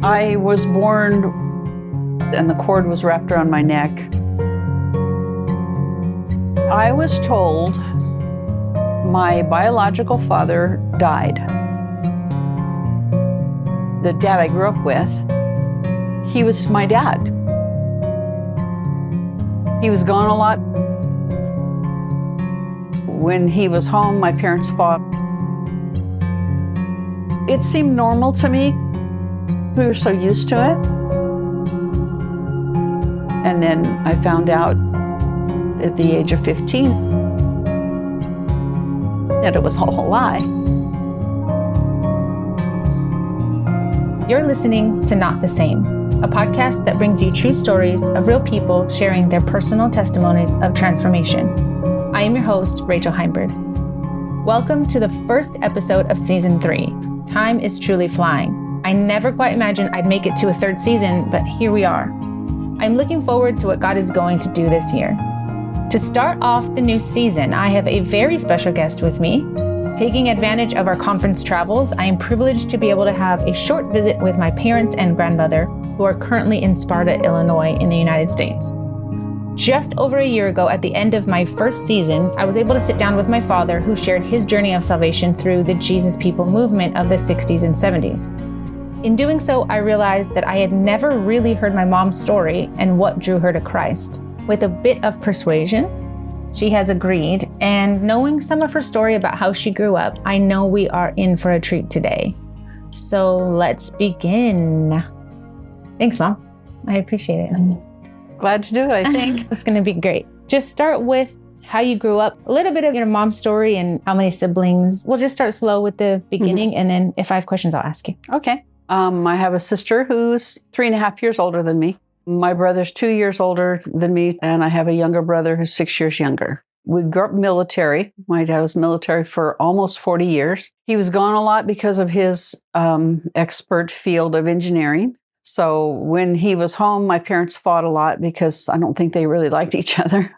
I was born and the cord was wrapped around my neck. I was told my biological father died. The dad I grew up with, he was my dad. He was gone a lot. When he was home, my parents fought. It seemed normal to me. We were so used to it. And then I found out at the age of 15 that it was all a lie. You're listening to Not the Same, a podcast that brings you true stories of real people sharing their personal testimonies of transformation. I am your host, Rachel Heimberg. Welcome to the first episode of Season 3. Time is truly flying. I never quite imagined I'd make it to a third season, but here we are. I'm looking forward to what God is going to do this year. To start off the new season, I have a very special guest with me. Taking advantage of our conference travels, I am privileged to be able to have a short visit with my parents and grandmother, who are currently in Sparta, Illinois, in the United States. Just over a year ago, at the end of my first season, I was able to sit down with my father, who shared his journey of salvation through the Jesus People movement of the 60s and 70s. In doing so, I realized that I had never really heard my mom's story and what drew her to Christ. With a bit of persuasion, she has agreed, and knowing some of her story about how she grew up, I know we are in for a treat today. So let's begin. Thanks, Mom. I appreciate it. Glad to do it, I think. It's going to be great. Just start with how you grew up, a little bit of your mom's story and how many siblings. We'll just start slow with the beginning, and then if I have questions, I'll ask you. Okay. I have a sister who's 3.5 years older than me. My brother's 2 years older than me, and I have a younger brother who's 6 years younger. We grew up military. My dad was military for almost 40 years. He was gone a lot because of his expert field of engineering. So when he was home, my parents fought a lot because I don't think they really liked each other.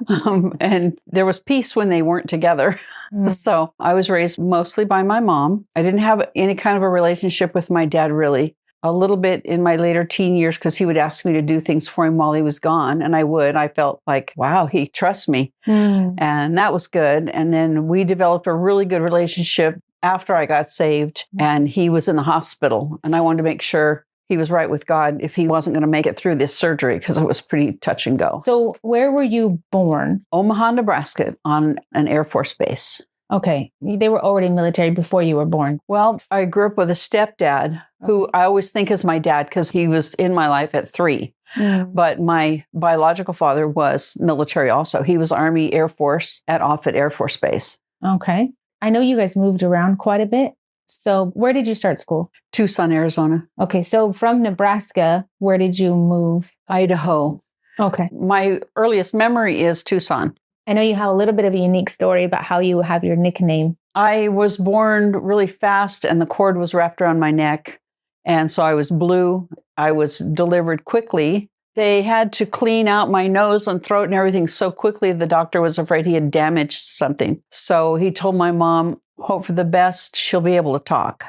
And there was peace when they weren't together. So I was raised mostly by my mom. I didn't have any kind of a relationship with my dad, really. A little bit in my later teen years because he would ask me to do things for him while he was gone. And I would. I felt like, wow, he trusts me. And that was good. And then we developed a really good relationship after I got saved. And he was in the hospital. And I wanted to make sure he was right with God if he wasn't going to make it through this surgery because it was pretty touch and go. So where were you born? Omaha, Nebraska, on an Air Force base. Okay. They were already military before you were born. Well, I grew up with a stepdad who I always think is my dad because he was in my life at 3. But my biological father was military also. He was Army Air Force at Offutt Air Force Base. Okay. I know you guys moved around quite a bit. So where did you start school? Tucson, Arizona. Okay. So from Nebraska, where did you move? Idaho. Okay. My earliest memory is Tucson. I know you have a little bit of a unique story about how you have your nickname. I was born really fast and the cord was wrapped around my neck. And so I was blue. I was delivered quickly. They had to clean out my nose and throat and everything so quickly, the doctor was afraid he had damaged something. So he told my mom, hope for the best, she'll be able to talk.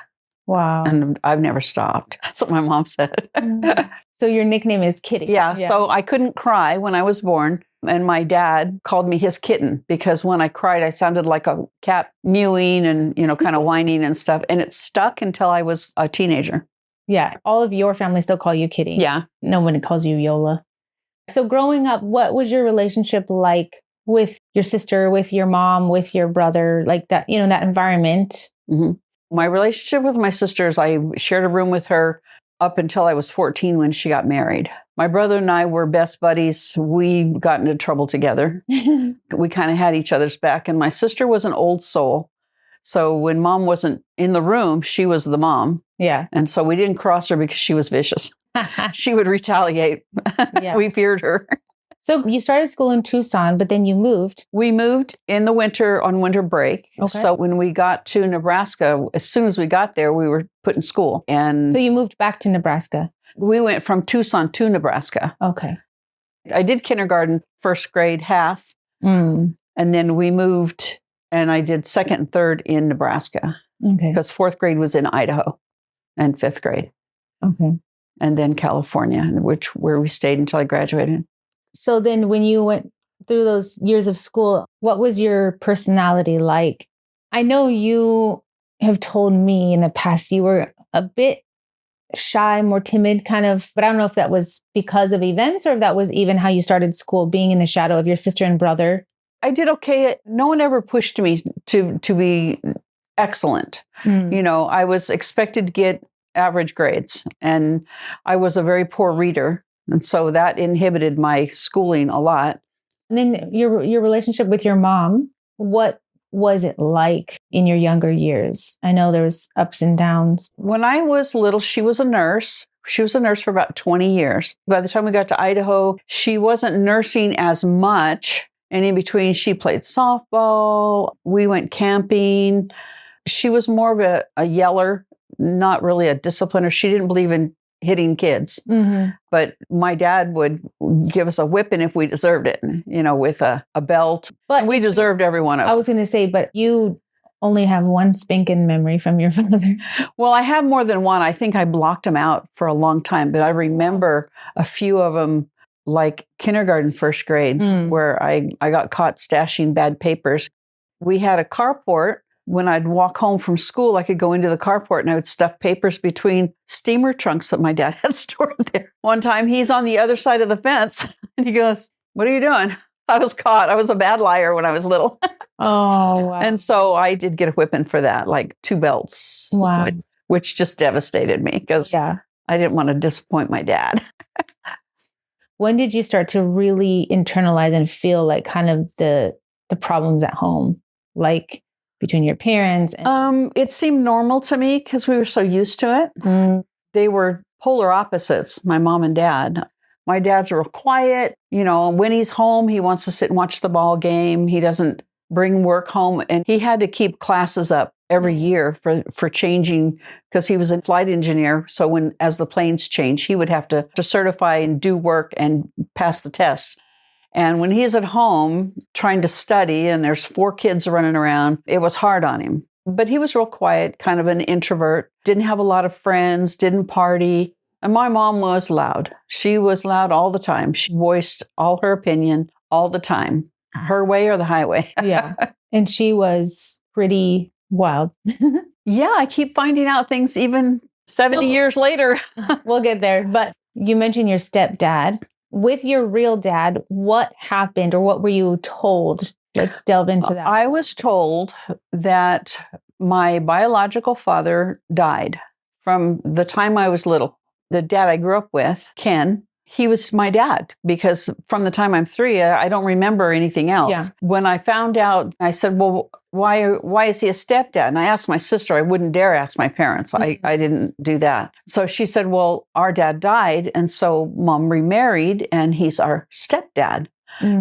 Wow. And I've never stopped. That's what my mom said. So your nickname is Kitty. Yeah. So I couldn't cry when I was born. And my dad called me his kitten because when I cried, I sounded like a cat mewing and, kind of whining and stuff. And it stuck until I was a teenager. Yeah. All of your family still call you Kitty. Yeah. No one calls you Yola. So growing up, what was your relationship like with your sister, with your mom, with your brother, like that, that environment? My relationship with my sisters, I shared a room with her up until I was 14 when she got married. My brother and I were best buddies. We got into trouble together. We kind of had each other's back. And my sister was an old soul. So when mom wasn't in the room, she was the mom. Yeah. And so we didn't cross her because she was vicious. She would retaliate. Yeah. We feared her. So you started school in Tucson, but then you moved. We moved in the winter on winter break. Okay. So when we got to Nebraska, as soon as we got there, we were put in school. And so you moved back to Nebraska. We went from Tucson to Nebraska. Okay. I did kindergarten, first grade, half. And then we moved And I did second and third in Nebraska because fourth grade was in Idaho and fifth grade. Okay. And then California, where we stayed until I graduated. So then when you went through those years of school, what was your personality like? I know you have told me in the past you were a bit shy, more timid kind of, but I don't know if that was because of events or if that was even how you started school, being in the shadow of your sister and brother. I did okay. No one ever pushed me to be excellent. I was expected to get average grades, and I was a very poor reader. And so that inhibited my schooling a lot. And then your relationship with your mom, what was it like in your younger years? I know there was ups and downs. When I was little, she was a nurse. She was a nurse for about 20 years. By the time we got to Idaho, she wasn't nursing as much. And in between, she played softball. We went camping. She was more of a yeller, not really a discipliner. She didn't believe in hitting kids. Mm-hmm. But my dad would give us a whipping if we deserved it, with a belt. But we deserved every one of them. I was going to say, but you only have one spanking memory from your father. Well, I have more than one. I think I blocked them out for a long time, but I remember a few of them, like kindergarten, first grade, where I got caught stashing bad papers. We had a carport. When I'd walk home from school, I could go into the carport and I would stuff papers between steamer trunks that my dad had stored there. One time he's on the other side of the fence and he goes, "What are you doing?" I was caught. I was a bad liar when I was little. Oh, wow. And so I did get a whipping for that, like 2 belts. Wow. Which just devastated me because I didn't want to disappoint my dad. When did you start to really internalize and feel like kind of the problems at home? Like between your parents? It seemed normal to me because we were so used to it. They were polar opposites, my mom and dad. My dad's real quiet. When he's home, he wants to sit and watch the ball game. He doesn't bring work home. And he had to keep classes up every year for changing because he was a flight engineer. So as the planes change, he would have to certify and do work and pass the test. And when he's at home trying to study and there's 4 kids running around, it was hard on him. But he was real quiet, kind of an introvert, didn't have a lot of friends, didn't party. And my mom was loud. She was loud all the time. She voiced all her opinion all the time, her way or the highway. Yeah. And she was pretty wild. Yeah, I keep finding out things even 70 years later. We'll get there. But you mentioned your stepdad. With your real dad, what happened or what were you told? Let's delve into that. I was told that my biological father died from the time I was little. The dad I grew up with, Ken, he was my dad because from the time I'm 3, I don't remember anything else. Yeah. When I found out, I said, well, why is he a stepdad? And I asked my sister. I wouldn't dare ask my parents. Mm-hmm. I didn't do that. So she said, well, our dad died. And so mom remarried and he's our stepdad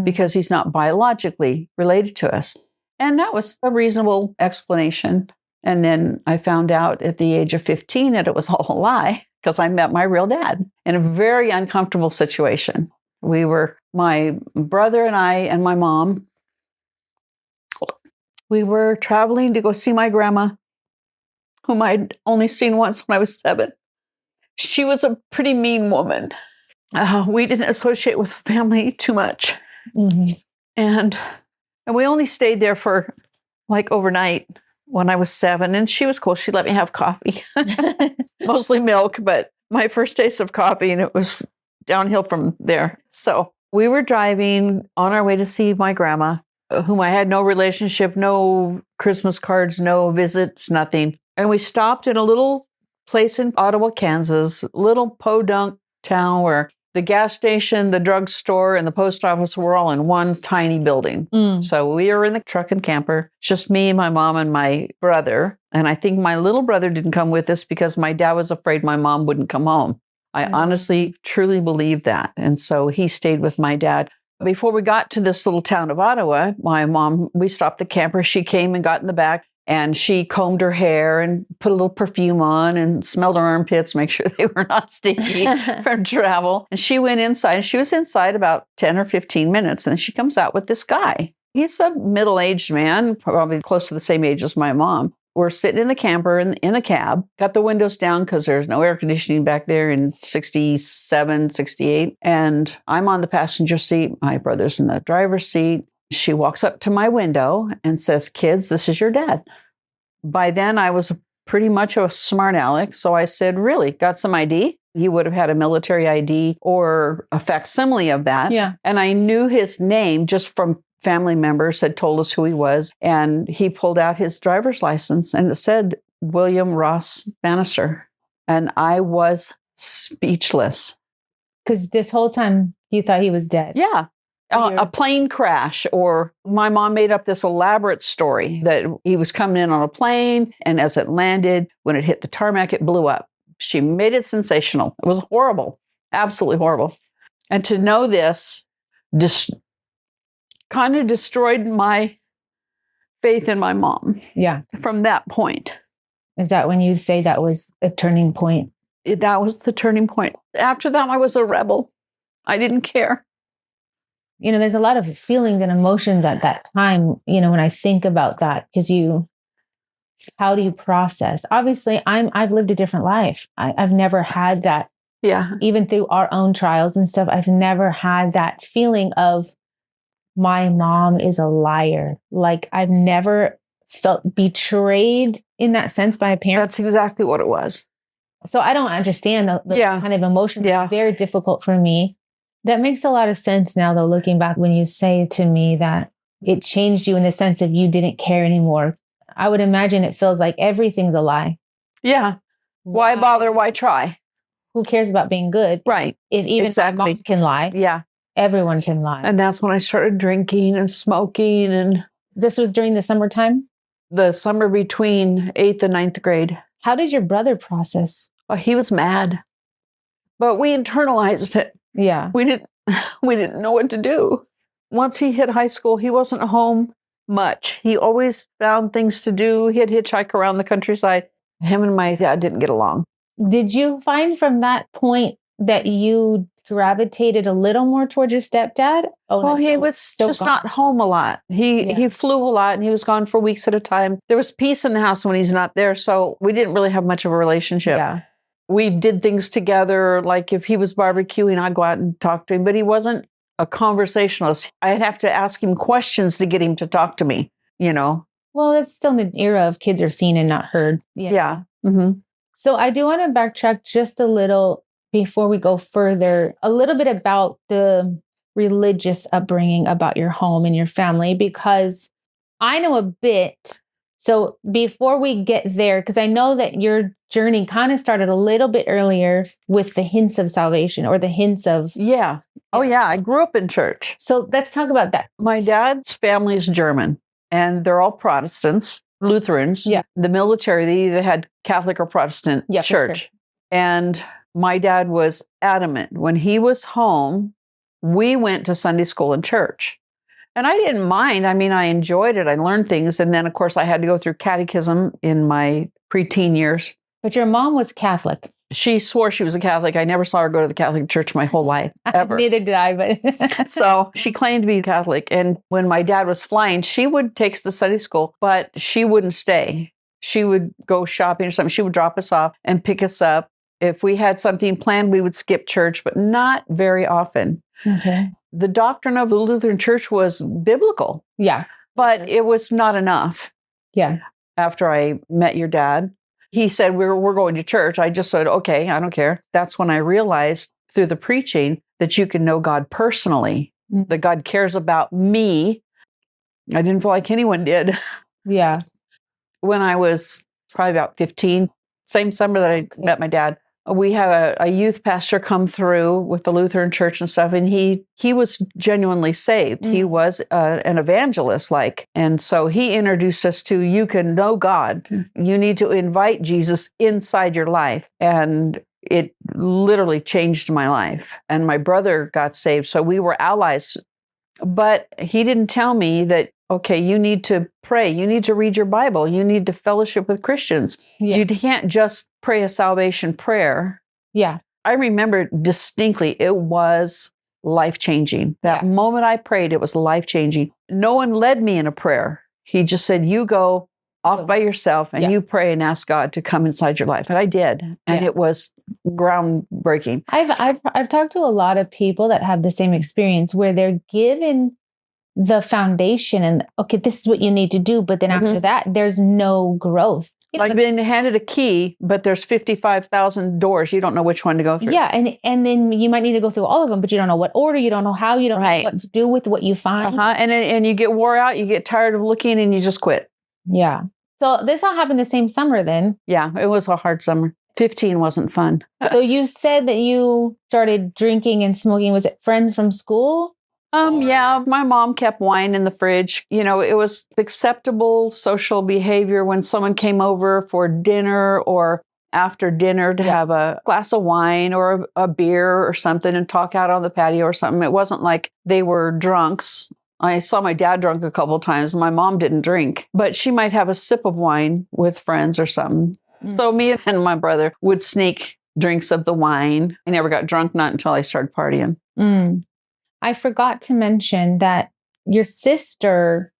because he's not biologically related to us. And that was a reasonable explanation. And then I found out at the age of 15 that it was all a lie because I met my real dad in a very uncomfortable situation. We were, my brother and I and my mom, we were traveling to go see my grandma, whom I'd only seen once when I was 7. She was a pretty mean woman. We didn't associate with the family too much. Mm-hmm. And we only stayed there for like overnight when I was 7. And she was cool. She let me have coffee, mostly milk, but my first taste of coffee, and it was downhill from there. So we were driving on our way to see my grandma, whom I had no relationship, no Christmas cards, no visits, nothing. And we stopped in a little place in Ottawa, Kansas, little podunk town where the gas station, the drugstore, and the post office were all in one tiny building. So we were in the truck and camper, just me, my mom, and my brother. And I think my little brother didn't come with us because my dad was afraid my mom wouldn't come home. I honestly, truly believe that. And so he stayed with my dad. Before we got to this little town of Ottawa, my mom, we stopped the camper. She came and got in the back and she combed her hair and put a little perfume on and smelled her armpits, make sure they were not stinky from travel. And she went inside and she was inside about 10 or 15 minutes. And she comes out with this guy. He's a middle-aged man, probably close to the same age as my mom. We're sitting in the camper in the cab, got the windows down because there's no air conditioning back there in 67, 68. And I'm on the passenger seat. My brother's in the driver's seat. She walks up to my window and says, "Kids, this is your dad." By then, I was pretty much a smart aleck. So I said, "Really? Got some ID?" He would have had a military ID or a facsimile of that. Yeah. And I knew his name just from family members had told us who he was. And he pulled out his driver's license and it said William Ross Bannister. And I was speechless. Because this whole time you thought he was dead. Yeah. A plane crash, or my mom made up this elaborate story that he was coming in on a plane, and as it landed, when it hit the tarmac, it blew up. She made it sensational. It was horrible, absolutely horrible. And to know this kind of destroyed my faith in my mom. Yeah. From that point. Is that when you say that was a turning point? That was the turning point. After that, I was a rebel. I didn't care. There's a lot of feelings and emotions at that time, when I think about that, because how do you process? Obviously, I've lived a different life. I've never had that. Yeah. Even through our own trials and stuff, I've never had that feeling of my mom is a liar. Like I've never felt betrayed in that sense by a parent. That's exactly what it was. So I don't understand the kind of emotions. Yeah. It's very difficult for me. That makes a lot of sense now, though, looking back, when you say to me that it changed you in the sense of you didn't care anymore. I would imagine it feels like everything's a lie. Yeah. Why bother? Why try? Who cares about being good? Right. If even my mom can lie. Yeah. Everyone can lie. And that's when I started drinking and smoking. And this was during the summertime? The summer between 8th and 9th grade. How did your brother process? Oh, he was mad. But we internalized it. Yeah. We didn't know what to do. Once he hit high school, he wasn't home much. He always found things to do. He'd hitchhike around the countryside. Him and my dad didn't get along. Did you find from that point that you gravitated a little more towards your stepdad? Well, he was just not home a lot. He flew a lot and he was gone for weeks at a time. There was peace in the house when he's not there. So we didn't really have much of a relationship. Yeah. We did things together. Like if he was barbecuing, I'd go out and talk to him, but he wasn't a conversationalist. I'd have to ask him questions to get him to talk to me, Well, it's still in the era of kids are seen and not heard. Yeah. Mm-hmm. So I do want to backtrack just a little before we go further, a little bit about the religious upbringing about your home and your family, because I know a bit. So before we get there, because I know that your journey kind of started a little bit earlier with the hints of salvation or the hints of. Yeah. Oh, yeah. I grew up in church. So let's talk about that. My dad's family is German and they're all Protestants, Lutherans. Yeah. The military, they either had Catholic or Protestant church. Sure. And my dad was adamant. When he was home, we went to Sunday school and church. And I didn't mind. I mean, I enjoyed it. I learned things. And then, of course, I had to go through catechism in my preteen years. But your mom was Catholic. She swore she was a Catholic. I never saw her go to the Catholic church my whole life, ever. Neither did I, but... So she claimed to be Catholic. And when my dad was flying, she would take us to Sunday school, but she wouldn't stay. She would go shopping or something. She would drop us off and pick us up. If we had something planned, we would skip church, but not very often. Okay. The doctrine of the Lutheran Church was biblical. Yeah. But it was not enough. Yeah. After I met your dad, he said, we're going to church. I just said, okay, I don't care. That's when I realized through the preaching that you can know God personally, that God cares about me. I didn't feel like anyone did. Yeah. When I was probably about 15, same summer that I met my dad, we had a youth pastor come through with the Lutheran church and stuff, and he was genuinely saved. He was an evangelist, and so he introduced us to, you can know God. You need to invite Jesus inside your life. And it literally changed my life. And my brother got saved, so we were allies. But he didn't tell me that, okay, you need to pray. You need to read your Bible. You need to fellowship with Christians. Yeah. You can't just pray a salvation prayer. Yeah. I remember distinctly, it was life-changing. That moment I prayed, it was life-changing. No one led me in a prayer. He just said, you go off by yourself and you pray and ask God to come inside your life. And I did. And it was groundbreaking. I've talked to a lot of people that have the same experience where they're given the foundation and, okay, this is what you need to do. But then after that, there's no growth. Like being handed a key, but there's 55,000 doors. You don't know which one to go through. Yeah. And then you might need to go through all of them, but you don't know what order, you don't know how, you don't know what to do with what you find. And you get wore out, you get tired of looking and you just quit. Yeah. So this all happened the same summer then. Yeah, it was a hard summer. 15 wasn't fun. So you said that you started drinking and smoking. Was it friends from school? Yeah, my mom kept wine in the fridge. You know, it was acceptable social behavior when someone came over for dinner or after dinner to have a glass of wine or a beer or something and talk out on the patio or something. It wasn't like they were drunks. I saw my dad drunk a couple of times. My mom didn't drink, but she might have a sip of wine with friends or something. So me and my brother would sneak drinks of the wine. I never got drunk, not until I started partying. I forgot to mention that your sister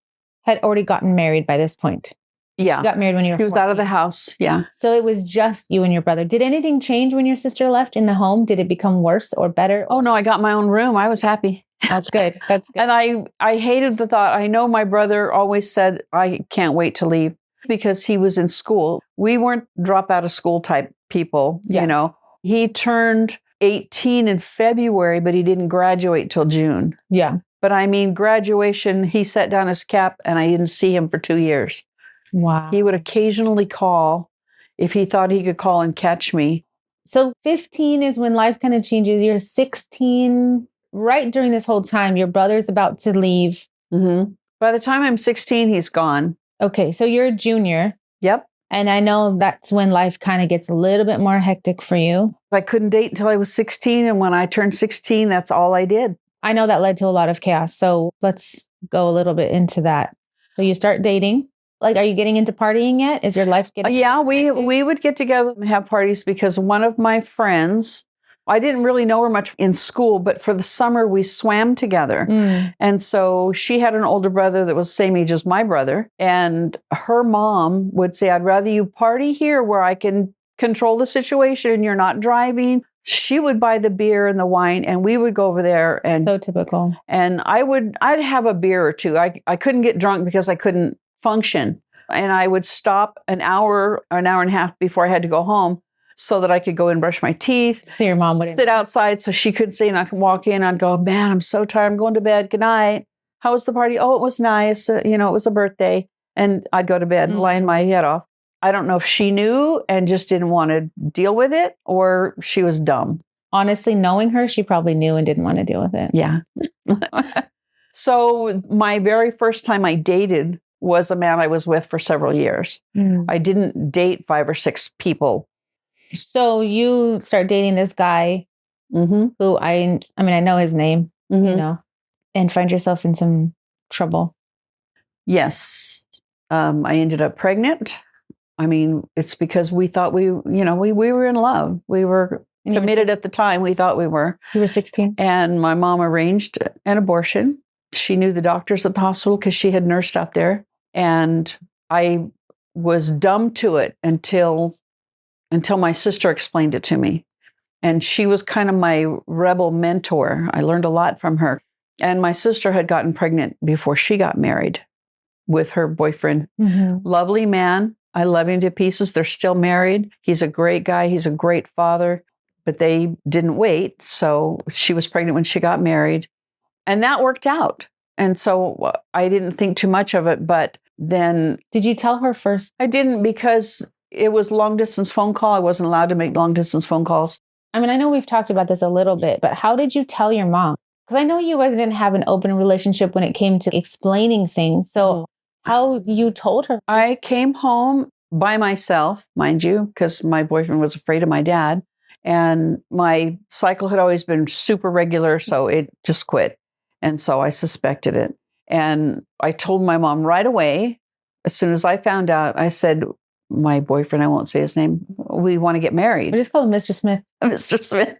had already gotten married by this point. Yeah. You got married when you were 14. She was out of the house. Yeah. So it was just you and your brother. Did anything change when your sister left in the home? Did it become worse or better? Oh, no, I got my own room. I was happy. That's good. That's good. And I hated the thought. I know my brother always said, I can't wait to leave because he was in school. We weren't drop out of school type people, you know. He turned 18 in February, but he didn't graduate till June. Yeah. But I mean, graduation, he set down his cap and I didn't see him for 2 years. Wow. He would occasionally call if he thought he could call and catch me. So 15 is when life kind of changes. You're 16. Right during this whole time, your brother's about to leave. By the time I'm 16, he's gone. Okay. So you're a junior. Yep. And I know that's when life kind of gets a little bit more hectic for you. I couldn't date until I was 16. And when I turned 16, that's all I did. I know that led to a lot of chaos. So let's go a little bit into that. So you start dating. Like, are you getting into partying yet? Is your life getting we would get together and have parties because one of my friends, I didn't really know her much in school, but for the summer we swam together. And so she had an older brother that was the same age as my brother. And her mom would say, I'd rather you party here where I can control the situation and you're not driving. She would buy the beer and the wine and we would go over there. And so typical. And I'd have a beer or two. I couldn't get drunk because I couldn't function. And I would stop an hour and a half before I had to go home so that I could go and brush my teeth. So your mom would sit outside so she could see and I could walk in. I'd go, man, I'm so tired. I'm going to bed. Good night. How was the party? Oh, it was nice. It was a birthday. And I'd go to bed and lying my head off. I don't know if she knew and just didn't want to deal with it or she was dumb. Honestly, knowing her, she probably knew and didn't want to deal with it. Yeah. So my very first time I dated was a man I was with for several years. I didn't date 5 or 6 people. So you start dating this guy who I know his name, and find yourself in some trouble. Yes. I ended up pregnant. I mean, it's because we thought we were in love. We were committed at the time. We thought we were. You were 16. And my mom arranged an abortion. She knew the doctors at the hospital because she had nursed out there. And I was dumb to it until my sister explained it to me. And she was kind of my rebel mentor. I learned a lot from her. And my sister had gotten pregnant before she got married with her boyfriend. Lovely man. I love him to pieces. They're still married. He's a great guy. He's a great father. But they didn't wait. So she was pregnant when she got married. And that worked out. And so I didn't think too much of it. But then... Did you tell her first? I didn't because it was long distance phone call. I wasn't allowed to make long distance phone calls. I mean, I know we've talked about this a little bit, but how did you tell your mom? Because I know you guys didn't have an open relationship when it came to explaining things. So how you told her? I came home by myself, mind you, because my boyfriend was afraid of my dad. And my cycle had always been super regular, so it just quit. And so I suspected it. And I told my mom right away, as soon as I found out, I said, my boyfriend, I won't say his name, we want to get married. We just call him Mr. Smith. Mr. Smith.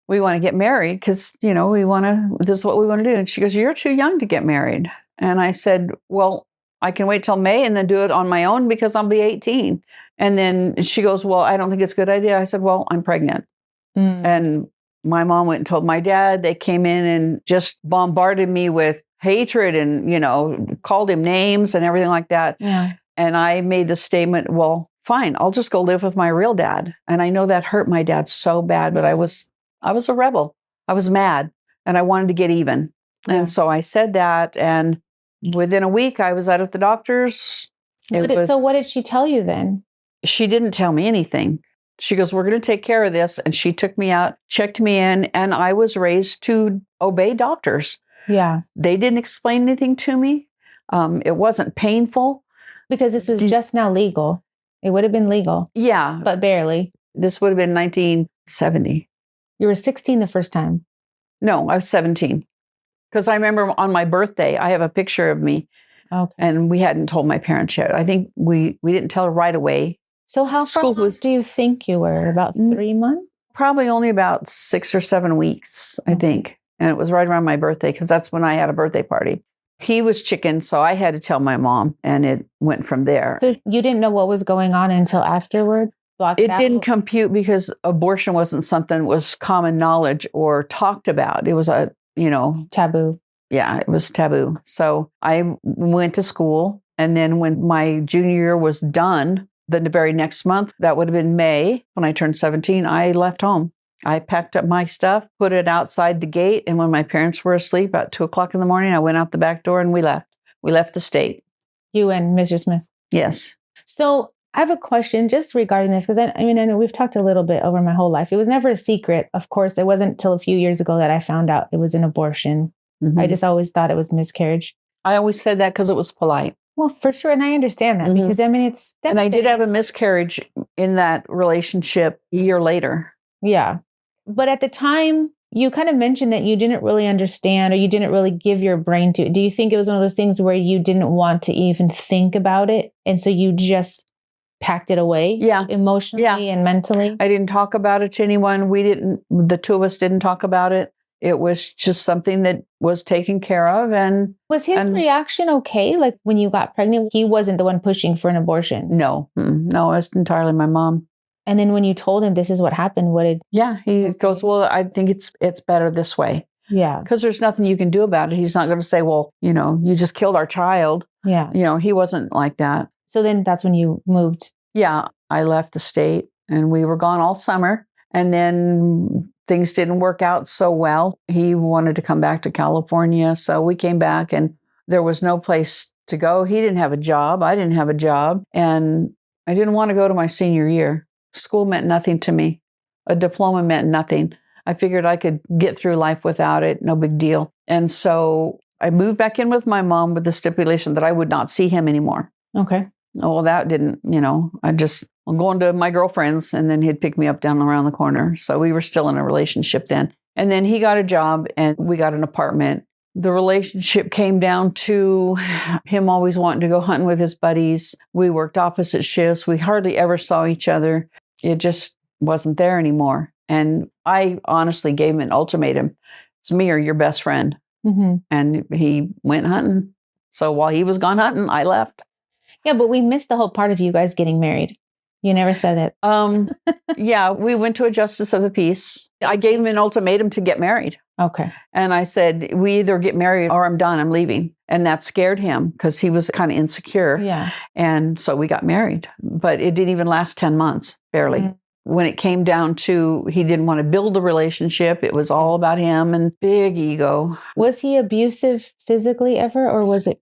we want to get married because, this is what we want to do. And she goes, you're too young to get married. And I said, well, I can wait till May and then do it on my own because I'll be 18. And then she goes, well, I don't think it's a good idea. I said, well, I'm pregnant. And my mom went and told my dad. They came in and just bombarded me with hatred and, called him names and everything like that. Yeah. And I made the statement, well, fine, I'll just go live with my real dad. And I know that hurt my dad so bad, but I was a rebel. I was mad and I wanted to get even. Yeah. And so I said that. And within a week I was out at the doctor's. So what did she tell you then? She didn't tell me anything. She goes, we're going to take care of this. And she took me out, checked me in, and I was raised to obey doctors. Yeah. They didn't explain anything to me. It wasn't painful. Because this was just now legal. It would have been legal. Yeah. But barely. This would have been 1970. You were 16 the first time. No, I was 17. Because I remember on my birthday, I have a picture of me. Okay. And we hadn't told my parents yet. I think we didn't tell her right away. So how far do you think you were? About 3 months? Probably only about 6 or 7 weeks, I think. And it was right around my birthday because that's when I had a birthday party. He was chicken, so I had to tell my mom, and it went from there. So you didn't know what was going on until afterward? It didn't compute because abortion wasn't something that was common knowledge or talked about. It was taboo. Yeah, it was taboo. So I went to school, and then when my junior year was done, then the very next month, that would have been May, when I turned 17, I left home. I packed up my stuff, put it outside the gate, and when my parents were asleep at 2:00 in the morning, I went out the back door and we left. We left the state. You and Mr. Smith? Yes. So I have a question just regarding this, because I know we've talked a little bit over my whole life. It was never a secret. Of course, it wasn't until a few years ago that I found out it was an abortion. I just always thought it was miscarriage. I always said that because it was polite. Well, for sure. And I understand that because it's devastating. And I did have a miscarriage in that relationship a year later. Yeah. But at the time, you kind of mentioned that you didn't really understand or you didn't really give your brain to it. Do you think it was one of those things where you didn't want to even think about it? And so you just packed it away? Yeah. Emotionally and mentally? I didn't talk about it to anyone. The two of us didn't talk about it. It was just something that was taken care of. And was his reaction okay? Like when you got pregnant, he wasn't the one pushing for an abortion? No, no, it was entirely my mom. And then when you told him this is what happened, he goes, well, I think it's better this way. Yeah. Because there's nothing you can do about it. He's not going to say, well, you just killed our child. Yeah. He wasn't like that. So then that's when you moved. Yeah. I left the state and we were gone all summer. And then things didn't work out so well. He wanted to come back to California. So we came back and there was no place to go. He didn't have a job. I didn't have a job. And I didn't want to go to my senior year. School meant nothing to me. A diploma meant nothing. I figured I could get through life without it. No big deal. And so I moved back in with my mom with the stipulation that I would not see him anymore. Okay. Well, that didn't, I'm going to my girlfriend's and then he'd pick me up down around the corner. So we were still in a relationship then. And then he got a job and we got an apartment. The relationship came down to him always wanting to go hunting with his buddies. We worked opposite shifts. We hardly ever saw each other. It just wasn't there anymore. And I honestly gave him an ultimatum. It's me or your best friend. Mm-hmm. And he went hunting. So while he was gone hunting, I left. Yeah, but we missed the whole part of you guys getting married. You never said it. Yeah, we went to a justice of the peace. I gave him an ultimatum to get married. Okay. And I said, we either get married or I'm done, I'm leaving. And that scared him because he was kind of insecure. Yeah. And so we got married, but it didn't even last 10 months, barely. Mm-hmm. When it came down to, he didn't want to build a relationship. It was all about him and big ego. Was he abusive physically ever, or was it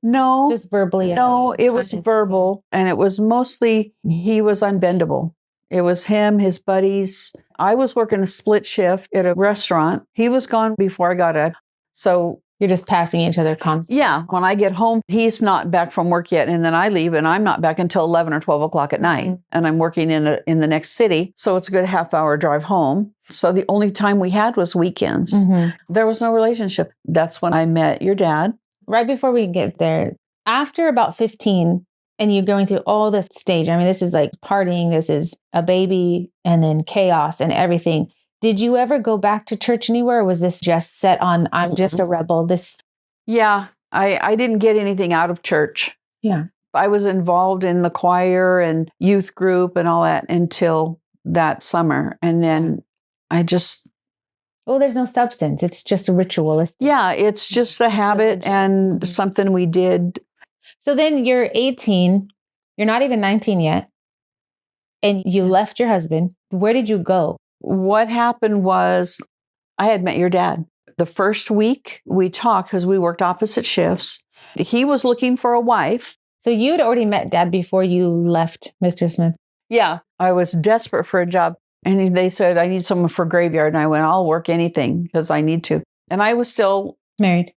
just verbally? No, it was verbal. And it was mostly, he was unbendable. It was him, his buddies. I was working a split shift at a restaurant. He was gone before I got up. So you're just passing each other constantly. Yeah. When I get home, he's not back from work yet. And then I leave and I'm not back until 11 or 12 o'clock at night. Mm-hmm. And I'm working in the next city. So it's a good half-hour drive home. So the only time we had was weekends. Mm-hmm. There was no relationship. That's when I met your dad. Right before we get there, after about 15, and you're going through all this stage. I mean, this is like partying. This is a baby and then chaos and everything. Did you ever go back to church anywhere? Or was this just set on, I'm just a rebel? Yeah, I didn't get anything out of church. Yeah. I was involved in the choir and youth group and all that until that summer. And then I just... Oh, there's no substance. It's just a ritualistic. Yeah, it's just a habit and something we did. So then you're 18. You're not even 19 yet. And you left your husband. Where did you go? What happened was I had met your dad. The first week we talked because we worked opposite shifts. He was looking for a wife. So you'd already met Dad before you left Mr. Smith. Yeah, I was desperate for a job. And they said, I need someone for graveyard. And I went, I'll work anything because I need to. And I was still married.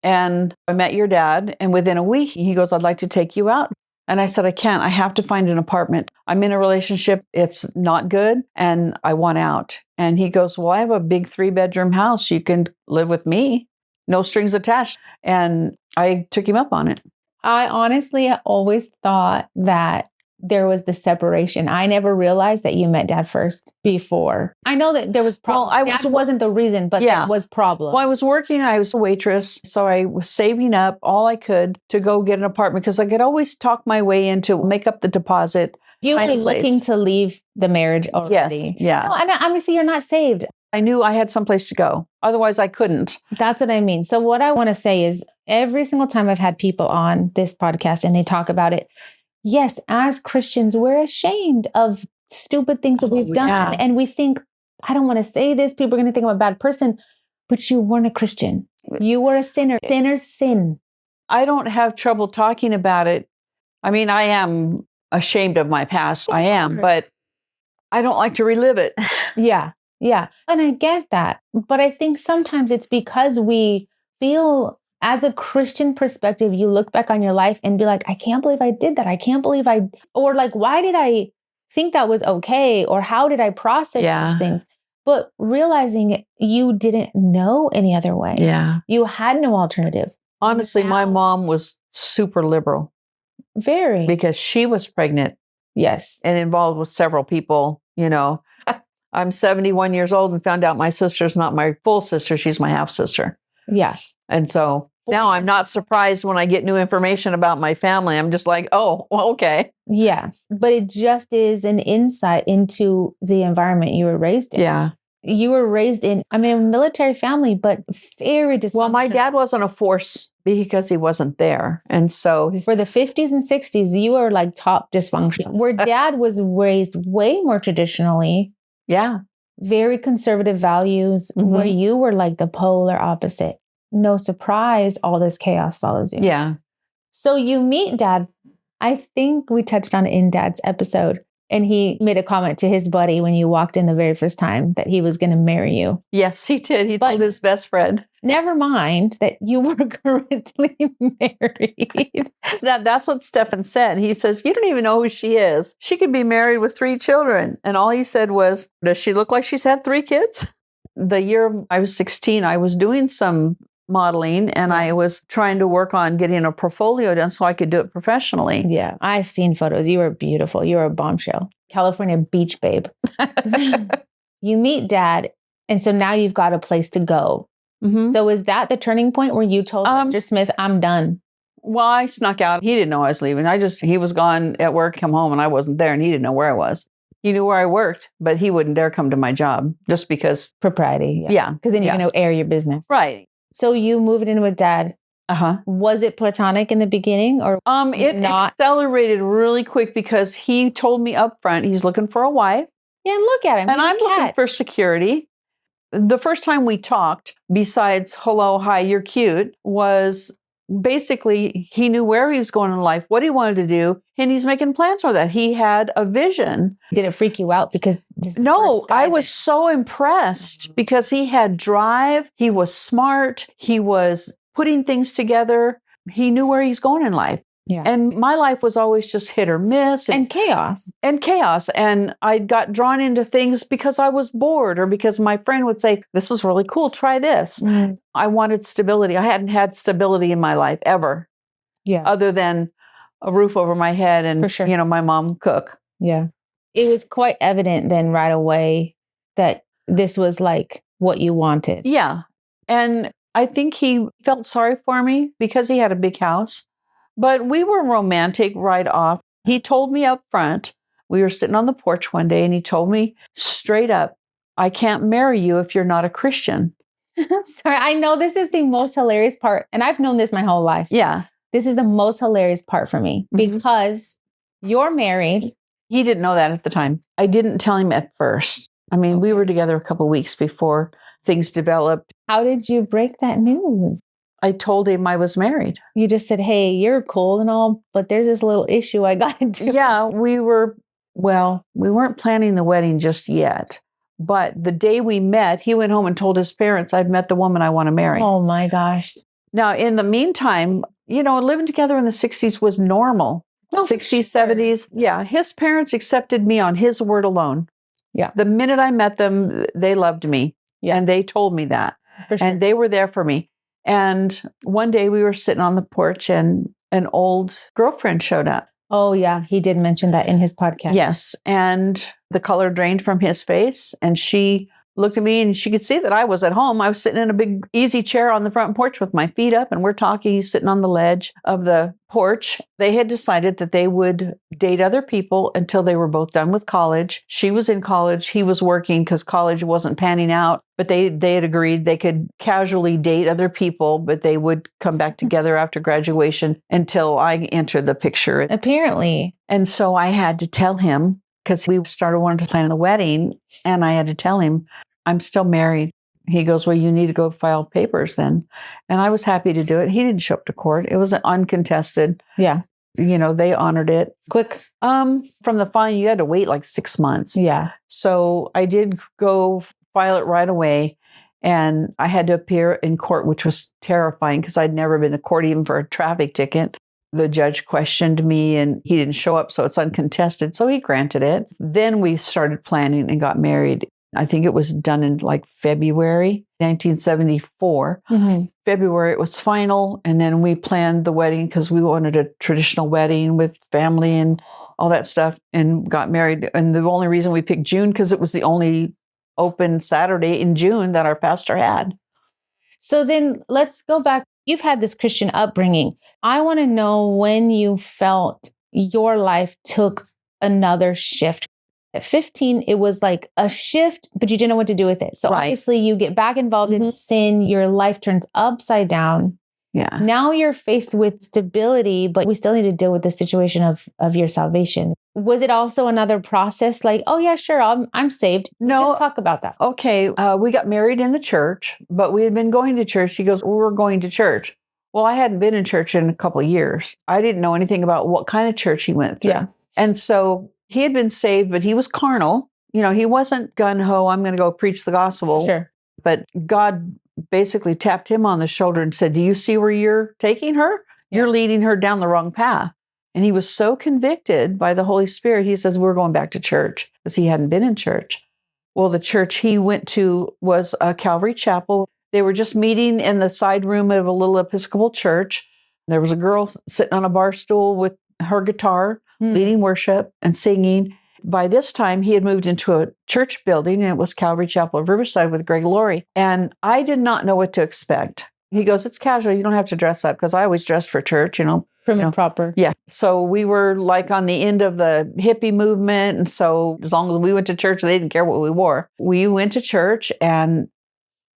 And I met your dad. And within a week, he goes, I'd like to take you out. And I said, I can't. I have to find an apartment. I'm in a relationship. It's not good. And I want out. And he goes, well, I have a big 3-bedroom house. You can live with me. No strings attached. And I took him up on it. I honestly always thought that there was the separation. I never realized that you met Dad first before. I know that there was problems. Dad wasn't the reason, but there was problem. Well, I was working. I was a waitress. So I was saving up all I could to go get an apartment because I could always talk my way into make up the deposit. You were looking to leave the marriage already. Yes, yeah. No, obviously you're not saved. I knew I had someplace to go. Otherwise, I couldn't. That's what I mean. So what I want to say is every single time I've had people on this podcast and they talk about it, yes, as Christians, we're ashamed of stupid things that we've done. Yeah. And we think, I don't want to say this. People are going to think I'm a bad person. But you weren't a Christian. You were a sinner. Sinners sin. I don't have trouble talking about it. I mean, I am ashamed of my past. I am, but I don't like to relive it. Yeah. Yeah. And I get that. But I think sometimes it's because we feel, as a Christian perspective, you look back on your life and be like, I can't believe I did that. I can't believe or like, why did I think that was okay? Or how did I process those things? But realizing you didn't know any other way. Yeah. You had no alternative. Honestly, my mom was super liberal. Very. Because she was pregnant. Yes. And involved with several people, you know. I'm 71 years old and found out my sister's not my full sister. She's my half sister. Yeah. And so now I'm not surprised when I get new information about my family. I'm just like, oh, well, okay. Yeah. But it just is an insight into the environment you were raised in. Yeah. You were raised in, a military family, but very dysfunctional. Well, my dad wasn't a force because he wasn't there. And so for the 50s and 60s, you were like top dysfunction. Where Dad was raised way more traditionally. Yeah. Very conservative values, where you were like the polar opposite. No surprise, all this chaos follows you. Yeah. So you meet Dad. I think we touched on it in Dad's episode. And he made a comment to his buddy when you walked in the very first time that he was going to marry you. Yes, he did. He told his best friend. Never mind that you were currently married. That's what Stefan said. He says, you don't even know who she is. She could be married with 3 children. And all he said was, does she look like she's had 3 kids? The year I was 16, I was doing some modeling and I was trying to work on getting a portfolio done so I could do it professionally. Yeah, I've seen photos. You were beautiful. You were a bombshell. California beach babe. You meet Dad, and so now you've got a place to go. So is that the turning point where you told Mr. Smith, I'm done? Well, I snuck out. He didn't know I was leaving. He was gone at work, come home, and I wasn't there, and he didn't know where I was. He knew where I worked, but he wouldn't dare come to my job just because. Propriety. Yeah. Because then you're going to air your business. Right. So you moved in with Dad. Was it platonic in the beginning or it accelerated really quick because he told me up front he's looking for a wife. Yeah, and look at him. And I'm looking for security. The first time we talked, besides hello, hi, you're cute, was basically he knew where he was going in life, what he wanted to do, and he's making plans for that. He had a vision. Did it freak you out? Because no, I was so impressed because he had drive. He was smart. He was putting things together. He knew where he's going in life. Yeah. And my life was always just hit or miss. And chaos. And I got drawn into things because I was bored or because my friend would say, this is really cool. Try this. I wanted stability. I hadn't had stability in my life ever. Yeah. Other than a roof over my head and, my mom cook. Yeah. It was quite evident then right away that this was like what you wanted. Yeah. And I think he felt sorry for me because he had a big house, but we were romantic right off. He told me up front, we were sitting on the porch one day and he told me straight up, I can't marry you if you're not a Christian. Sorry, I know this is the most hilarious part, and I've known this my whole life. Yeah. This is the most hilarious part for me because you're married. He didn't know that at the time. I didn't tell him at first. I mean, we were together a couple of weeks before things developed. How did you break that news? I told him I was married. You just said, hey, you're cool and all, but there's this little issue I got into. Yeah, we weren't planning the wedding just yet. But the day we met, he went home and told his parents, I've met the woman I want to marry. Oh my gosh. Now, in the meantime, living together in the 60s was normal. 60s, 70s. Yeah. His parents accepted me on his word alone. Yeah. The minute I met them, they loved me. Yeah. And they told me that. For sure. And they were there for me. And one day we were sitting on the porch and an old girlfriend showed up. Oh, yeah. He did mention that in his podcast. Yes. And the color drained from his face. And she looked at me and she could see that I was at home. I was sitting in a big easy chair on the front porch with my feet up and we're talking. He's sitting on the ledge of the porch. They had decided that they would date other people until they were both done with college. She was in college. He was working because college wasn't panning out. But they had agreed they could casually date other people, but they would come back together after graduation until I entered the picture. Apparently. And so I had to tell him, because we started wanting to plan the wedding, and I had to tell him, I'm still married. He goes, well, you need to go file papers then. And I was happy to do it. He didn't show up to court. It was uncontested. Yeah. They honored it. Quick. From the filing, you had to wait like 6 months. Yeah. So I did go file it right away. And I had to appear in court, which was terrifying because I'd never been to court even for a traffic ticket. The judge questioned me and he didn't show up, so it's uncontested. So he granted it. Then we started planning and got married. I think it was done in like February 1974. Mm-hmm. February, it was final. And then we planned the wedding because we wanted a traditional wedding with family and all that stuff and got married. And the only reason we picked June because it was the only open Saturday in June that our pastor had. So then let's go back. You've had this Christian upbringing. I want to know when you felt your life took another shift. At 15, it was like a shift, but you didn't know what to do with it. So obviously you get back involved in sin, your life turns upside down. Yeah. Now you're faced with stability, but we still need to deal with the situation of your salvation. Was it also another process like, oh yeah, sure, I'm saved? No. Just talk about that. Okay. We got married in the church, but we had been going to church. She goes, well, we're going to church. Well, I hadn't been in church in a couple of years. I didn't know anything about what kind of church he went through. Yeah. And so he had been saved, but he was carnal. He wasn't gung-ho, I'm going to go preach the gospel. Sure. But God basically tapped him on the shoulder and said, do you see where you're taking her? You're leading her down the wrong path. And he was so convicted by the Holy Spirit, he says, we're going back to church because he hadn't been in church. Well, the church he went to was a Calvary Chapel. They were just meeting in the side room of a little Episcopal church. There was a girl sitting on a bar stool with her guitar, leading worship and singing. By this time, he had moved into a church building, and it was Calvary Chapel of Riverside with Greg Laurie. And I did not know what to expect. He goes, it's casual. You don't have to dress up, because I always dressed for church, Prim and proper. Yeah. So we were like on the end of the hippie movement. And so as long as we went to church, they didn't care what we wore. We went to church, and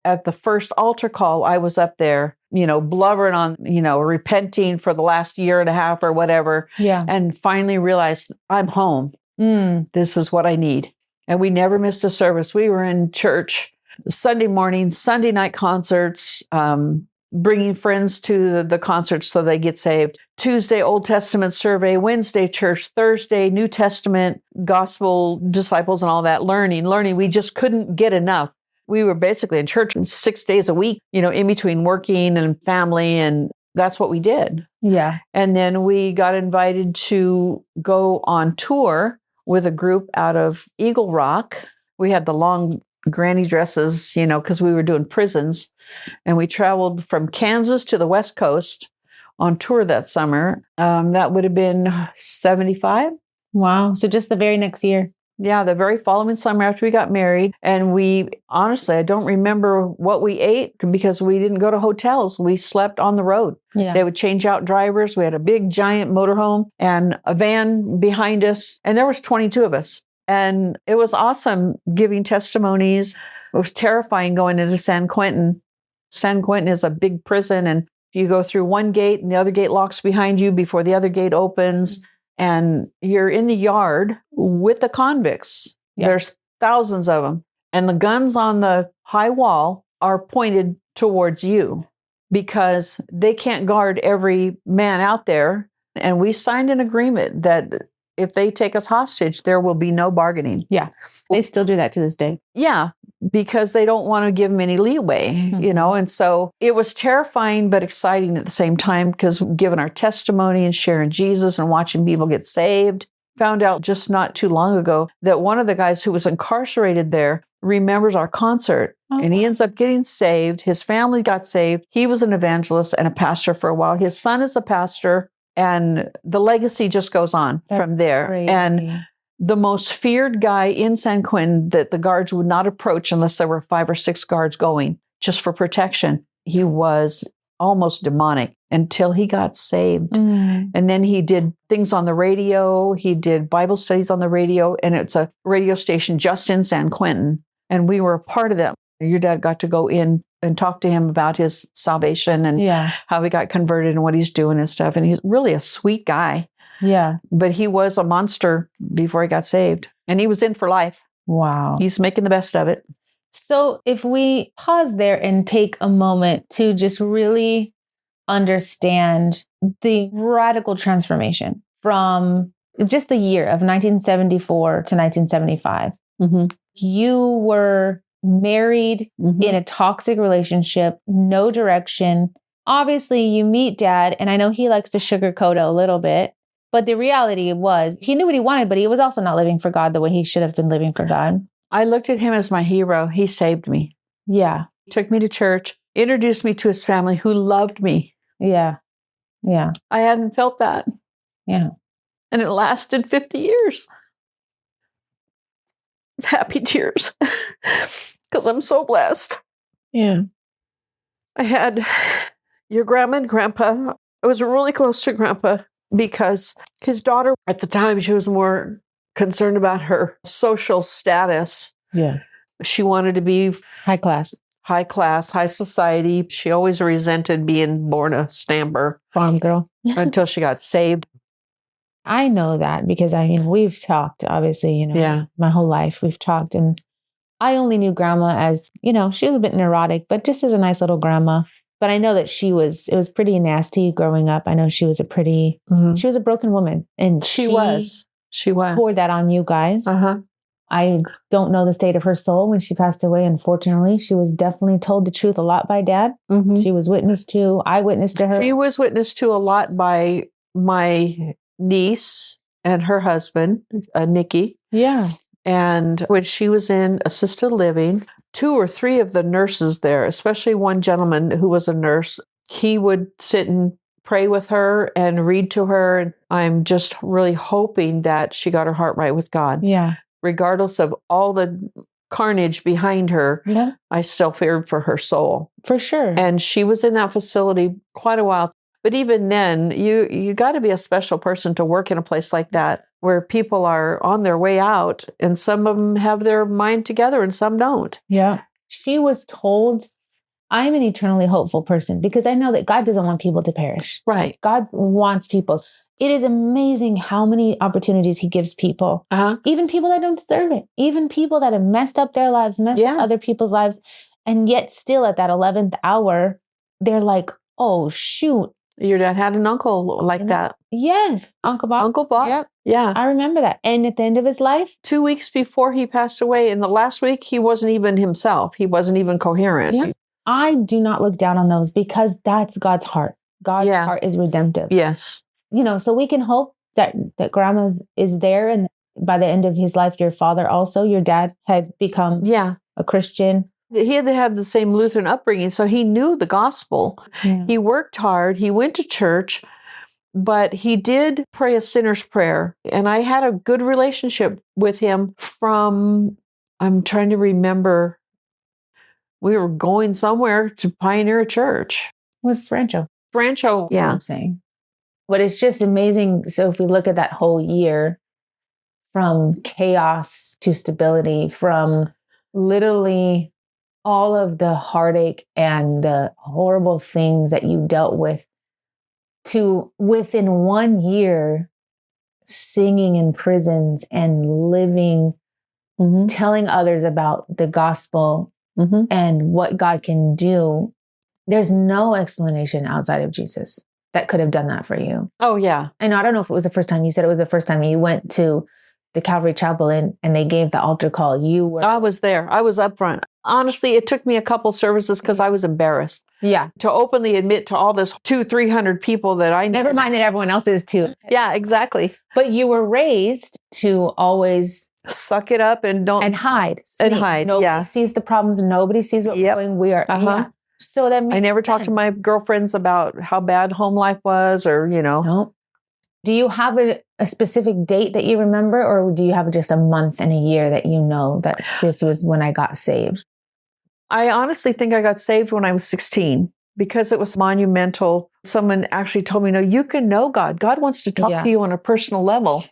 at the first altar call, I was up there, blubbering on, repenting for the last year and a half or whatever. Yeah. And finally realized I'm home. This is what I need. And we never missed a service. We were in church Sunday morning, Sunday night concerts, bringing friends to the concerts so they get saved. Tuesday, Old Testament survey, Wednesday, church, Thursday, New Testament, gospel disciples and all that, learning. We just couldn't get enough. We were basically in church 6 days a week, in between working and family, and that's what we did. Yeah. And then we got invited to go on tour with a group out of Eagle Rock. We had the long granny dresses, because we were doing prisons. And we traveled from Kansas to the West Coast on tour that summer. That would have been 75. Wow. So just the very next year. Yeah, the very following summer after we got married. And honestly, I don't remember what we ate because we didn't go to hotels. We slept on the road. Yeah. They would change out drivers. We had a big giant motorhome and a van behind us. And there was 22 of us. And it was awesome giving testimonies. It was terrifying going into San Quentin. San Quentin is a big prison, and you go through one gate and the other gate locks behind you before the other gate opens. And you're in the yard with the convicts. Yeah. There's thousands of them. And the guns on the high wall are pointed towards you because they can't guard every man out there. And we signed an agreement that if they take us hostage, there will be no bargaining. Yeah. They still do that to this day. Yeah, because they don't want to give them any leeway, And so it was terrifying, but exciting at the same time because given our testimony and sharing Jesus and watching people get saved, found out just not too long ago that one of the guys who was incarcerated there remembers our concert and he ends up getting saved. His family got saved. He was an evangelist and a pastor for a while. His son is a pastor, and the legacy just goes on from there. Crazy. And the most feared guy in San Quentin that the guards would not approach unless there were 5 or 6 guards going just for protection. He was almost demonic until he got saved. And then he did things on the radio. He did Bible studies on the radio, and it's a radio station just in San Quentin. And we were a part of that. Your dad got to go in and talk to him about his salvation and how he got converted and what he's doing and stuff. And he's really a sweet guy. Yeah. But he was a monster before he got saved. And he was in for life. Wow. He's making the best of it. So if we pause there and take a moment to just really understand the radical transformation from just the year of 1974 to 1975. You were married in a toxic relationship, no direction. Obviously, you meet Dad, and I know he likes to sugarcoat it a little bit. But the reality was he knew what he wanted, but he was also not living for God the way he should have been living for God. I looked at him as my hero. He saved me. Yeah. Took me to church, introduced me to his family who loved me. Yeah. Yeah. I hadn't felt that. Yeah. And it lasted 50 years. It's happy tears because I'm so blessed. Yeah. I had your grandma and grandpa. I was really close to grandpa because his daughter, at the time, she was more concerned about her social status. Yeah. She wanted to be high class, high society. She always resented being born a stamper. Farm girl. Until she got saved. I know that because, we've talked, obviously, my whole life we've talked. And I only knew grandma as, she was a bit neurotic, but just as a nice little grandma. But I know that it was pretty nasty growing up. I know she was she was a broken woman. And she was poured that on you guys. I don't know the state of her soul when she passed away. Unfortunately, she was definitely told the truth a lot by Dad. She was I witnessed to her. She was witnessed to a lot by my niece and her husband, Nikki. Yeah. And when she was in assisted living, 2 or 3 of the nurses there, especially one gentleman who was a nurse, he would sit and pray with her and read to her. And I'm just really hoping that she got her heart right with God. Yeah. Regardless of all the carnage behind her, I still feared for her soul. For sure. And she was in that facility quite a while. But even then, you got to be a special person to work in a place like that, where people are on their way out, and some of them have their mind together and some don't. Yeah. She was told, I'm an eternally hopeful person because I know that God doesn't want people to perish. Right. God wants people. It is amazing how many opportunities he gives people, even people that don't deserve it, even people that have messed up their lives, messed up other people's lives. And yet still at that 11th hour, they're like, oh, shoot. Your dad had an uncle like that. Yes. Uncle Bob. Uncle Bob. Yep. Yeah. I remember that. And at the end of his life, 2 weeks before he passed away, in the last week, he wasn't even himself. He wasn't even coherent. Yeah. I do not look down on those because that's God's heart. God's heart is redemptive. Yes. So we can hope that grandma is there. And by the end of his life, your father also, your dad had become a Christian. He had the same Lutheran upbringing, so he knew the gospel. Yeah. He worked hard. He went to church. But he did pray a sinner's prayer. And I had a good relationship with him I'm trying to remember, we were going somewhere to pioneer a church. Was Rancho. Rancho, yeah. I'm saying. But it's just amazing. So if we look at that whole year, from chaos to stability, from literally all of the heartache and the horrible things that you dealt with, to within 1 year singing in prisons and living, telling others about the gospel and what God can do. There's no explanation outside of Jesus that could have done that for you. Oh, yeah. And I don't know if it was the first time. You said it was the first time you went to the Calvary Chapel and they gave the altar call. I was there. I was up front. Honestly, it took me a couple services because I was embarrassed. Yeah. To openly admit to all this 200-300 people that I never mind that everyone else is too. Yeah, exactly. But you were raised to always suck it up and hide. And hide. Nobody sees the problems. Nobody sees what we're doing. We are. Yeah. So that makes I never sense. talked to my girlfriends about how bad home life was, or Nope. Do you have a specific date that you remember, or do you have just a month and a year that you know that this was when I got saved? I honestly think I got saved when I was 16 because it was monumental. Someone actually told me, no, you can know God. God wants to talk to you on a personal level.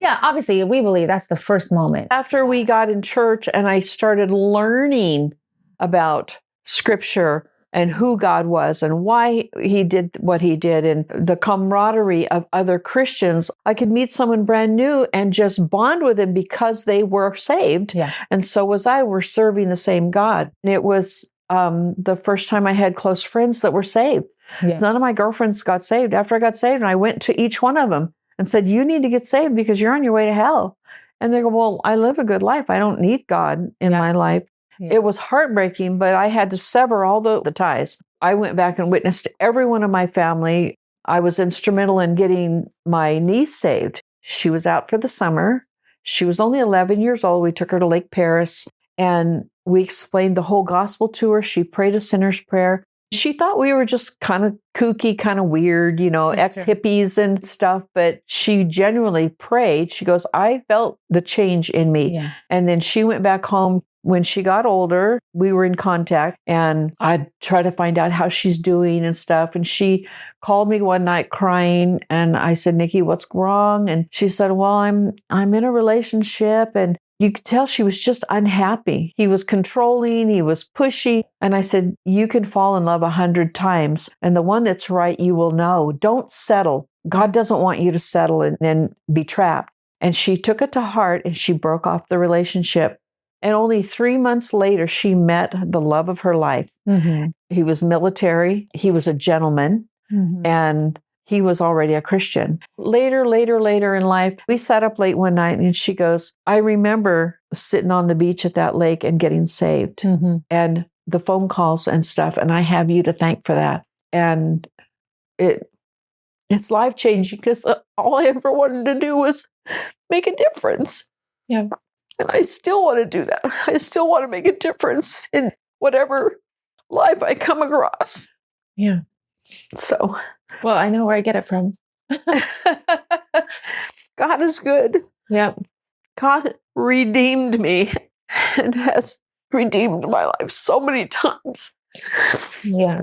Yeah, obviously, we believe that's the first moment. After we got in church and I started learning about Scripture and who God was and why he did what he did and the camaraderie of other Christians, I could meet someone brand new and just bond with them because they were saved. Yeah. And so was I. We're serving the same God. And it was the first time I had close friends that were saved. Yeah. None of my girlfriends got saved. After I got saved, and I went to each one of them and said, you need to get saved because you're on your way to hell. And they go, well, I live a good life. I don't need God in my life. Yeah. It was heartbreaking, but I had to sever all the ties. I went back and witnessed every one of my family. I was instrumental in getting my niece saved. She was out for the summer. She was only 11 years old. We took her to Lake Paris and we explained the whole gospel to her. She prayed a sinner's prayer. She thought we were just kind of kooky, kind of weird, ex-hippies and stuff, but she genuinely prayed. She goes, I felt the change in me. Yeah. And then she went back home. When she got older, we were in contact and I'd try to find out how she's doing and stuff. And she called me one night crying and I said, Nikki, what's wrong? And she said, well, I'm in a relationship. And you could tell she was just unhappy. He was controlling, he was pushy. And I said, you can fall in love 100 times. And the one that's right, you will know. Don't settle. God doesn't want you to settle and then be trapped. And she took it to heart and she broke off the relationship. And only 3 months later, she met the love of her life. Mm-hmm. He was military. He was a gentleman. Mm-hmm. And he was already a Christian. Later in life, we sat up late one night and she goes, I remember sitting on the beach at that lake and getting saved. Mm-hmm. And the phone calls and stuff. And I have you to thank for that. And it's life-changing because all I ever wanted to do was make a difference. Yeah. And I still want to do that. I still want to make a difference in whatever life I come across. Yeah. So. Well, I know where I get it from. God is good. Yep. God redeemed me and has redeemed my life so many times. Yeah.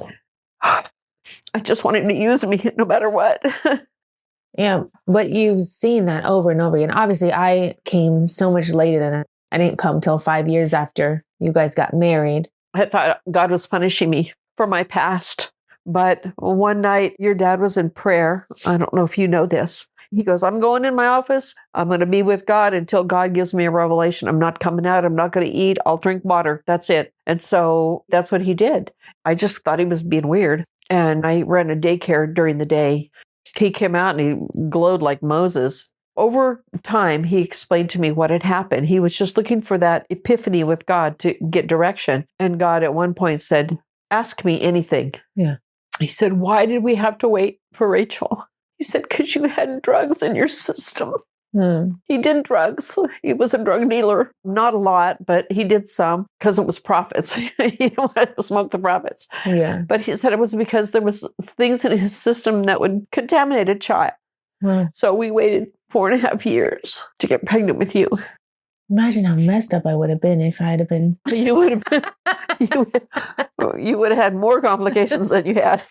I just want him to use me no matter what. Yeah, but you've seen that over and over again. Obviously, I came so much later than that. I didn't come till 5 years after you guys got married. I thought God was punishing me for my past. But one night, your dad was in prayer. I don't know if you know this. He goes, I'm going in my office. I'm going to be with God until God gives me a revelation. I'm not coming out. I'm not going to eat. I'll drink water. That's it. And so that's what he did. I just thought he was being weird. And I ran a daycare during the day. He came out and he glowed like Moses. Over time, he explained to me what had happened. He was just looking for that epiphany with God to get direction. And God at one point said, ask me anything. Yeah. He said, why did we have to wait for Rachel? He said, because you had drugs in your system. He did drugs. He was a drug dealer. Not a lot, but he did some because it was profits. He wanted to smoke the profits. Yeah. But he said it was because there was things in his system that would contaminate a child. So we waited 4.5 years to get pregnant with you. Imagine how messed up I would have been if I had been. You would have been, you would have had more complications than you had.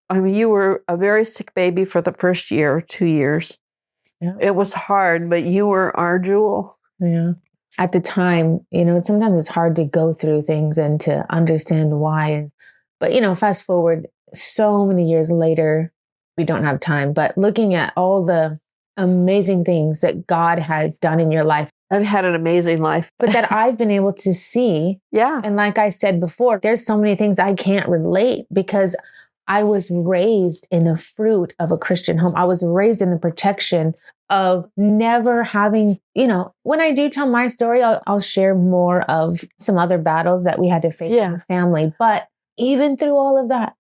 I mean, you were a very sick baby for the first year, 2 years. Yeah. It was hard, but you were our jewel. Yeah. At the time, sometimes it's hard to go through things and to understand why. But, fast forward so many years later, we don't have time. But looking at all the amazing things that God has done in your life. I've had an amazing life. But that I've been able to see. Yeah. And like I said before, there's so many things I can't relate because I was raised in the fruit of a Christian home. I was raised in the protection of never having, when I do tell my story, I'll share more of some other battles that we had to face as a family. But even through all of that,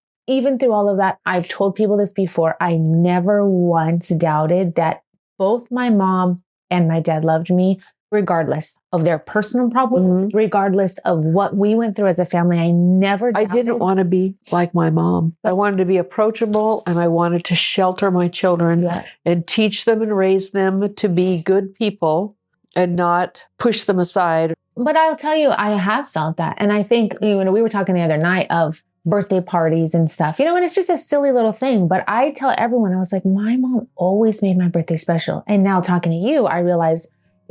I've told people this before, I never once doubted that both my mom and my dad loved me, regardless of their personal problems, regardless of what we went through as a family. I didn't want to be like my mom. I wanted to be approachable and I wanted to shelter my children and teach them and raise them to be good people and not push them aside. But I'll tell you, I have felt that. And I think, we were talking the other night of birthday parties and stuff, and it's just a silly little thing. But I tell everyone, I was like, my mom always made my birthday special. And now talking to you, I realize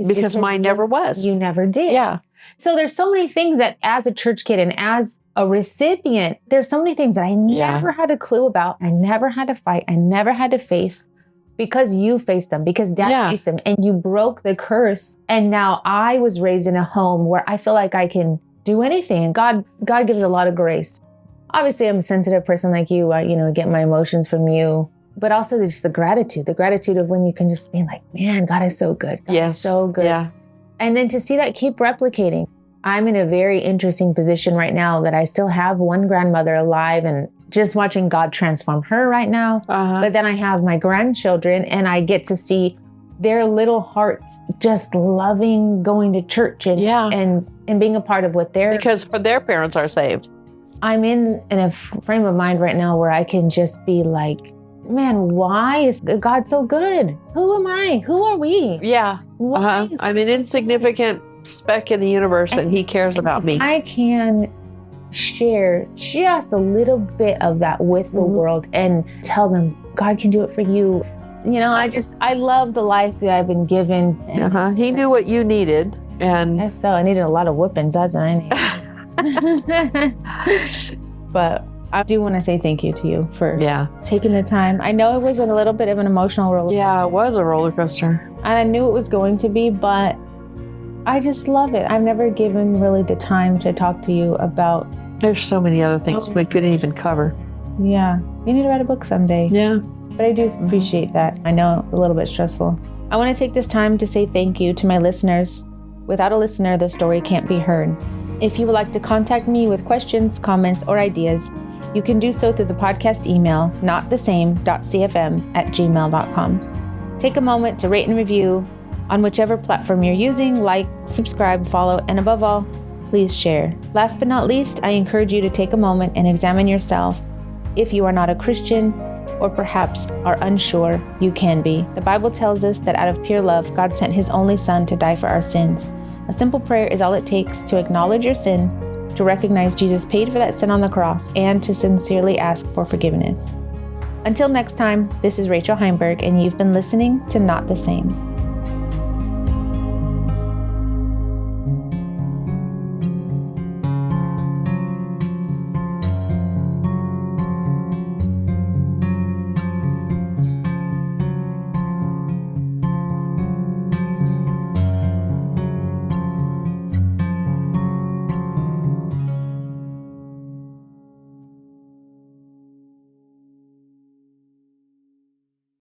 because mine never was. You never did. Yeah. So there's so many things that as a church kid and as a recipient, there's so many things that I never had a clue about. I never had to fight. I never had to face because you faced them, because Dad faced them, and you broke the curse. And now I was raised in a home where I feel like I can do anything. And God gives a lot of grace. Obviously, I'm a sensitive person like you, get my emotions from you. But also just the gratitude of when you can just be like, man, God is so good. God is so good. Yeah. And then to see that keep replicating. I'm in a very interesting position right now that I still have one grandmother alive and just watching God transform her right now. But then I have my grandchildren and I get to see their little hearts just loving going to church and being a part of what because their parents are saved. I'm in a frame of mind right now where I can just be like, man, why is God so good? Who am I? Who are we? Yeah. I'm an insignificant speck in the universe and he cares about me. I can share just a little bit of that with the world and tell them God can do it for you. I love the life that I've been given. He knew what you needed. And I needed a lot of whippings. That's what I needed. But I do want to say thank you to you for taking the time. I know it was a little bit of an emotional roller coaster. Yeah, it was a roller coaster. And I knew it was going to be, but I just love it. I've never given really the time to talk to you about... There's so many other things we couldn't even cover. Yeah. You need to write a book someday. Yeah. But I do appreciate that. I know a little bit stressful. I want to take this time to say thank you to my listeners. Without a listener, the story can't be heard. If you would like to contact me with questions, comments, or ideas, you can do so through the podcast email, notthesame.cfm@gmail.com. Take a moment to rate and review on whichever platform you're using, like, subscribe, follow, and above all, please share. Last but not least, I encourage you to take a moment and examine yourself. If you are not a Christian, or perhaps are unsure, you can be. The Bible tells us that out of pure love, God sent his only Son to die for our sins. A simple prayer is all it takes to acknowledge your sin, to recognize Jesus paid for that sin on the cross, and to sincerely ask for forgiveness. Until next time, this is Rachel Heimberg, and you've been listening to Not the Same.